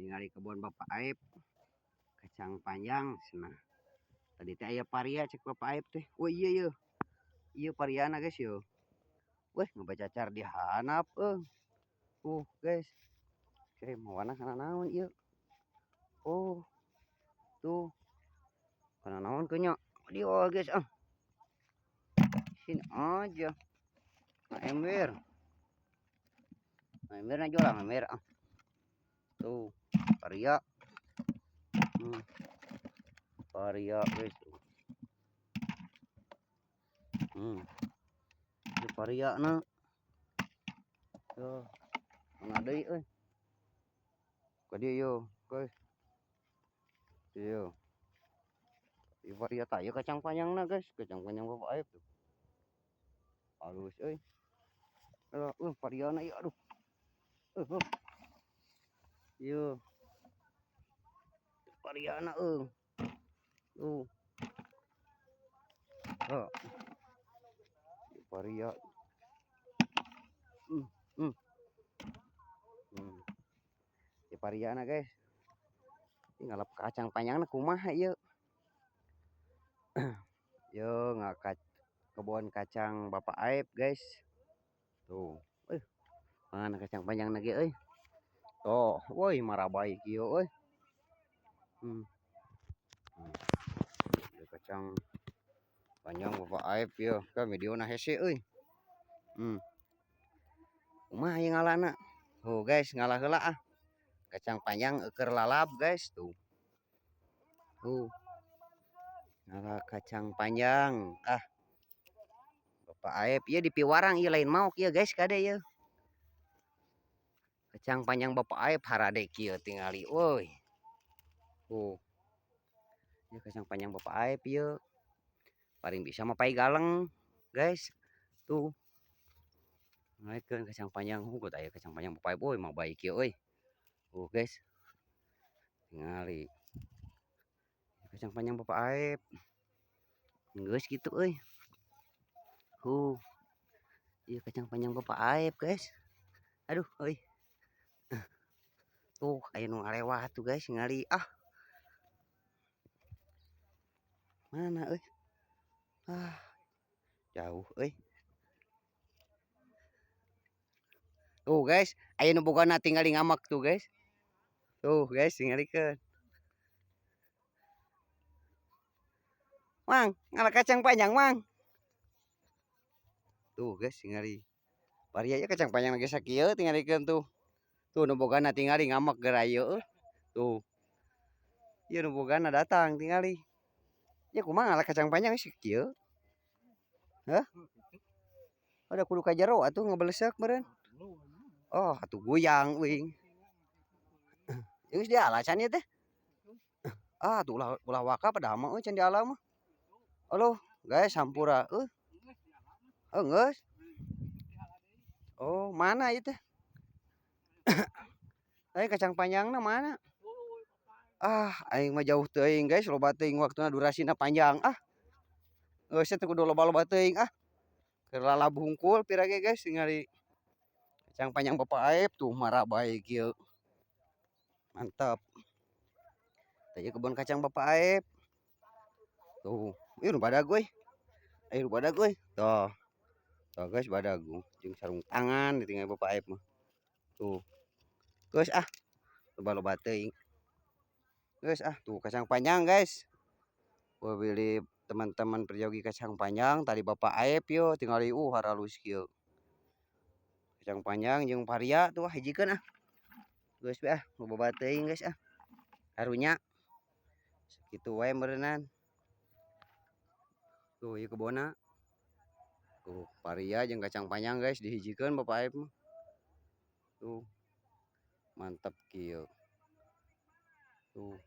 tinggal di kebun Bapak Aib kacang panjang cenah. Tadi teh aya paria cek Bapak Aib teh. Oh iya iya. Iya pariana guys yo. Weh ngebacacar di hanap guys. Oke mau warna kana naon ieu. Oh. Tuh. Kana naon ke nya. Dieu guys Sini aja. Nah ember. Nah ember na jualan ember Tuh. Paria. Paria guys. Di paria na. Tuh. Mana deui euy. Ka dieu yo, guys. Iya. Di paria tah ieu kacang panjangna guys, kacang panjang Bapak Aib tuh. Halus euy. Pariana ieu aduh. Ieu. Pariana Tuh. Paria. Di pariana guys. Ngalap kacang panjangna kumaha ieu. Yo ngakat kebun kacang Bapak Aib guys. Tuh. Mana kacang panjang lagi euy. Tuh, woi marabai kieu euy. Kacang panjang Bapak Aib ieu ka videona hese euy. Kumaha ieu ngalana? Tuh guys, ngalah heula Kacang panjang keur lalap guys tuh. Ngalah kacang panjang. Bapak Aib ieu di piwarang ieu lain maok ieu guys kade ieu. Kacang panjang Bapak Aib harade kieu tingali woi. Ieu kacang panjang Bapak Aib ieu. Paling bisa mah pai galeng guys. Tuh. Ngaikeun kacang panjang hugut aya kacang panjang Bapak Aib woi mah baik kieu euy. Guys. Tingali. Kacang panjang Bapak Aib. Geus kitu euy. Ieu kacang panjang Bapak Aib guys. Aduh euy. Tuh aya nu ngalewat tuh guys ngali Mana euy? Jauh euy. Tuh guys, aya nu bogana tingali ngamak tuh guys. Tuh guys tingalikeun. Mang, ngalah kacang panjang, Mang. Tuh guys tingali. Paria ieu kacang panjang lagi sakieu tingalikeun tuh. Tuh nu bogana tingali ngamak gerayu tuh. Ieu nu bogana datang tingali. Ya kumaha ngalah kacang panjang geus kieu. Ada kudu ka jero atuh ngebelesek meureun. Atuh goyang uing. Geus diala can ieu teh. Tuh ulah waka padahal mah can diala mah. Aloh, guys sampura geus. Mana ieu teh? Kacang panjangna mana? Aing mah jauh teuing guys, loba teuing waktuna durasina panjang Geus teh kudu loba-loba teuing Keur lalab hungkul pira ge guys ningali kacang panjang Bapak Aib tuh marabai kieu. Mantap. Teh kebun kacang Bapak Aib. Tuh, ieu nu badag euy. Tuh. Tuh guys badag jeung sarung tangan ditinggal Bapak Aib mah. Tuh. Geus loba-loba teuing. Geus tuh kacang panjang guys. Beli teman-teman perjogi kacang panjang tadi Bapak Aib yo tingali haralus kieu. Kacang panjang jeung paria tuh hijikeun Geus we loba teuing guys Karunya. Sakitu wae meureunan. Tuh ieu kebonna. Tuh paria jeung kacang panjang guys dihijikeun Bapak Aib mah. Tuh. Mantap kieu. Tuh.